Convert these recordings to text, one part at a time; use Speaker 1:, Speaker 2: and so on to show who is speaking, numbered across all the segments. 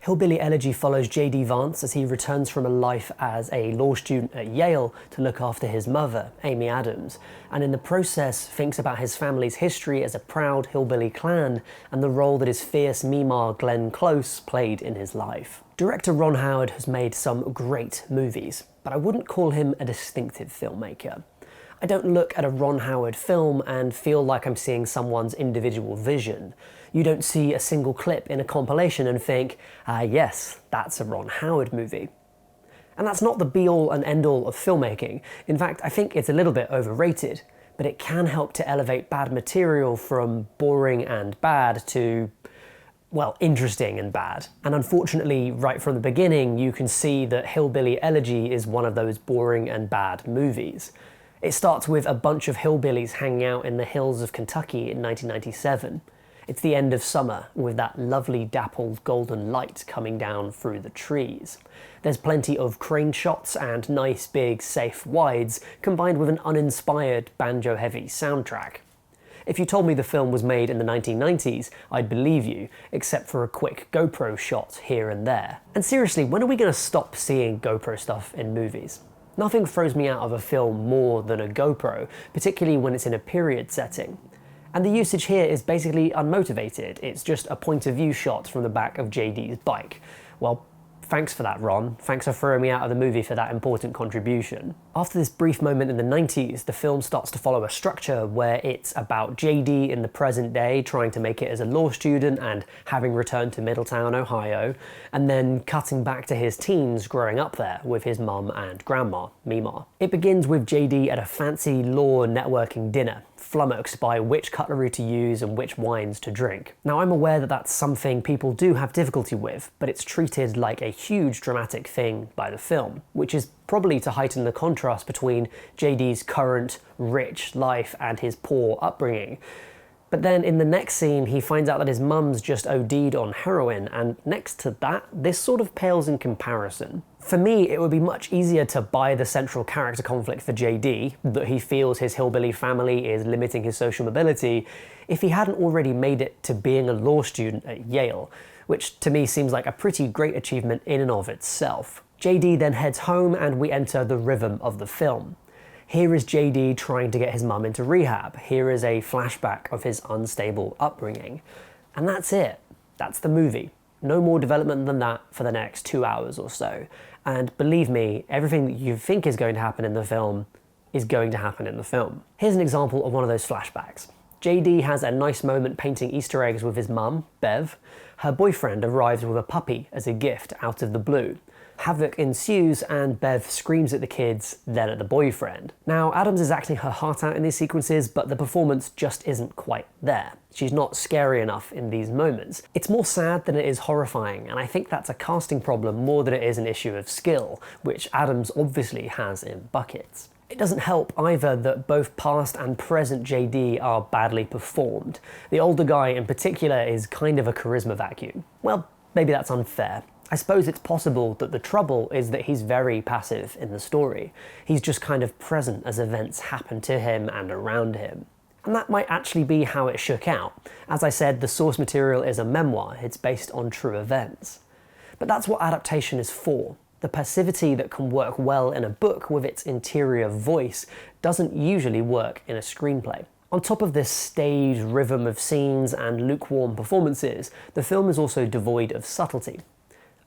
Speaker 1: Hillbilly Elegy follows JD Vance as he returns from a life as a law student at Yale to look after his mother, Amy Adams, and in the process thinks about his family's history as a proud hillbilly clan and the role that his fierce Mamaw Glenn Close played in his life. Director Ron Howard has made some great movies, but I wouldn't call him a distinctive filmmaker. I don't look at a Ron Howard film and feel like I'm seeing someone's individual vision. You don't see a single clip in a compilation and think, yes, that's a Ron Howard movie. And that's not the be-all and end-all of filmmaking. In fact, I think it's a little bit overrated, but it can help to elevate bad material from boring and bad to, well, interesting and bad. And unfortunately, right from the beginning, you can see that Hillbilly Elegy is one of those boring and bad movies. It starts with a bunch of hillbillies hanging out in the hills of Kentucky in 1997. It's the end of summer, with that lovely dappled golden light coming down through the trees. There's plenty of crane shots and nice big safe wides, combined with an uninspired banjo-heavy soundtrack. If you told me the film was made in the 1990s, I'd believe you, except for a quick GoPro shot here and there. And seriously, when are we going to stop seeing GoPro stuff in movies? Nothing throws me out of a film more than a GoPro, particularly when it's in a period setting. And the usage here is basically unmotivated. It's just a point of view shot from the back of JD's bike. Well, thanks for that, Ron. Thanks for throwing me out of the movie for that important contribution. After this brief moment in the 90s, the film starts to follow a structure where it's about JD in the present day trying to make it as a law student and having returned to Middletown, Ohio, and then cutting back to his teens growing up there with his mum and grandma, Mamaw. It begins with JD at a fancy law networking dinner, flummoxed by which cutlery to use and which wines to drink. Now, I'm aware that that's something people do have difficulty with, but it's treated like a huge dramatic thing by the film, which is probably to heighten the contrast between JD's current, rich life and his poor upbringing. But then in the next scene, he finds out that his mum's just OD'd on heroin, and next to that, this sort of pales in comparison. For me, it would be much easier to buy the central character conflict for JD, that he feels his hillbilly family is limiting his social mobility, if he hadn't already made it to being a law student at Yale, which to me seems like a pretty great achievement in and of itself. JD then heads home and we enter the rhythm of the film. Here is JD trying to get his mum into rehab. Here is a flashback of his unstable upbringing. And that's it. That's the movie. No more development than that for the next 2 hours or so. And believe me, everything that you think is going to happen in the film is going to happen in the film. Here's an example of one of those flashbacks. JD has a nice moment painting Easter eggs with his mum, Bev. Her boyfriend arrives with a puppy as a gift out of the blue. Havoc ensues and Bev screams at the kids, then at the boyfriend. Now, Adams is acting her heart out in these sequences, but the performance just isn't quite there. She's not scary enough in these moments. It's more sad than it is horrifying, and I think that's a casting problem more than it is an issue of skill, which Adams obviously has in buckets. It doesn't help either that both past and present JD are badly performed. The older guy in particular is kind of a charisma vacuum. Well, maybe that's unfair. I suppose it's possible that the trouble is that he's very passive in the story. He's just kind of present as events happen to him and around him. And that might actually be how it shook out. As I said, the source material is a memoir. It's based on true events. But that's what adaptation is for. The passivity that can work well in a book with its interior voice doesn't usually work in a screenplay. On top of this staged rhythm of scenes and lukewarm performances, the film is also devoid of subtlety.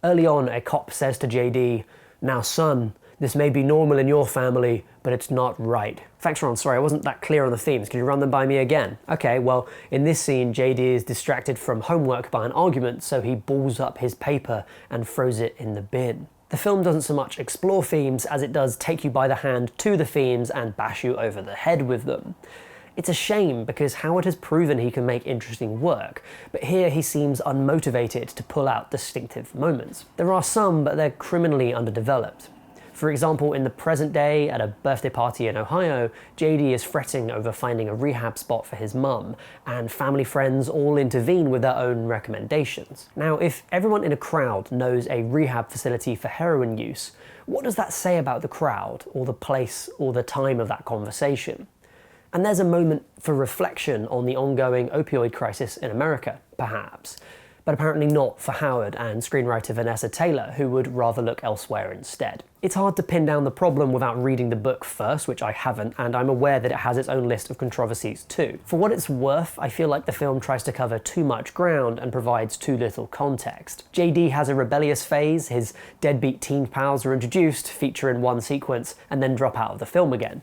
Speaker 1: Early on, a cop says to JD, "Now son, this may be normal in your family, but it's not right." Thanks, Ron, sorry, I wasn't that clear on the themes. Can you run them by me again? Okay, well, in this scene, JD is distracted from homework by an argument, so he balls up his paper and throws it in the bin. The film doesn't so much explore themes as it does take you by the hand to the themes and bash you over the head with them. It's a shame because Howard has proven he can make interesting work, but here he seems unmotivated to pull out distinctive moments. There are some, but they're criminally underdeveloped. For example, in the present day, at a birthday party in Ohio, JD is fretting over finding a rehab spot for his mum, and family friends all intervene with their own recommendations. Now, if everyone in a crowd knows a rehab facility for heroin use, what does that say about the crowd, or the place, or the time of that conversation? And there's a moment for reflection on the ongoing opioid crisis in America, perhaps. but apparently not for Howard and screenwriter Vanessa Taylor, who would rather look elsewhere instead. It's hard to pin down the problem without reading the book first, which I haven't, and I'm aware that it has its own list of controversies too. For what it's worth, I feel like the film tries to cover too much ground and provides too little context. JD has a rebellious phase, his deadbeat teen pals are introduced, feature in one sequence, and then drop out of the film again.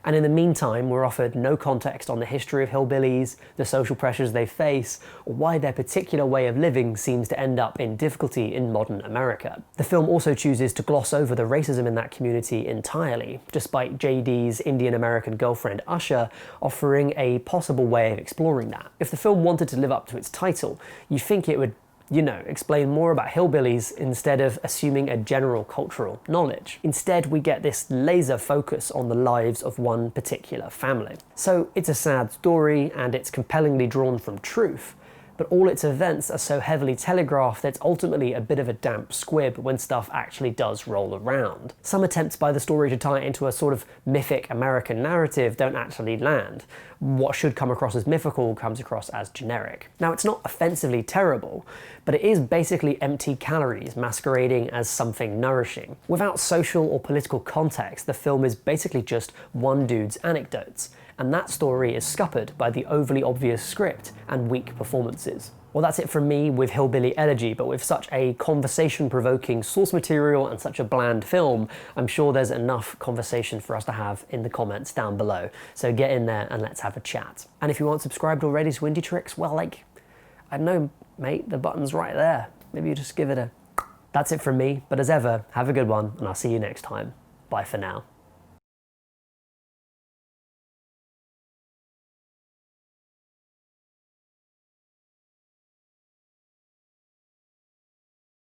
Speaker 1: And in the meantime, we're offered no context on the history of hillbillies, the social pressures they face, or why their particular way of living seems to end up in difficulty in modern America. The film also chooses to gloss over the racism in that community entirely, despite JD's Indian American girlfriend Usher offering a possible way of exploring that. If the film wanted to live up to its title, you'd think it would, explain more about hillbillies instead of assuming a general cultural knowledge. Instead, we get this laser focus on the lives of one particular family. So it's a sad story, and it's compellingly drawn from truth, but all its events are so heavily telegraphed that it's ultimately a bit of a damp squib when stuff actually does roll around. Some attempts by the story to tie it into a sort of mythic American narrative don't actually land. What should come across as mythical comes across as generic. Now, it's not offensively terrible, but it is basically empty calories masquerading as something nourishing. Without social or political context, the film is basically just one dude's anecdotes, and that story is scuppered by the overly obvious script and weak performances. Well, that's it from me with Hillbilly Elegy, but with such a conversation-provoking source material and such a bland film, I'm sure there's enough conversation for us to have in the comments down below. So get in there and let's have a chat. And if you aren't subscribed already to indietrix, well, I don't know, mate, the button's right there. Maybe you just give it a... That's it from me, but as ever, have a good one, and I'll see you next time. Bye for now.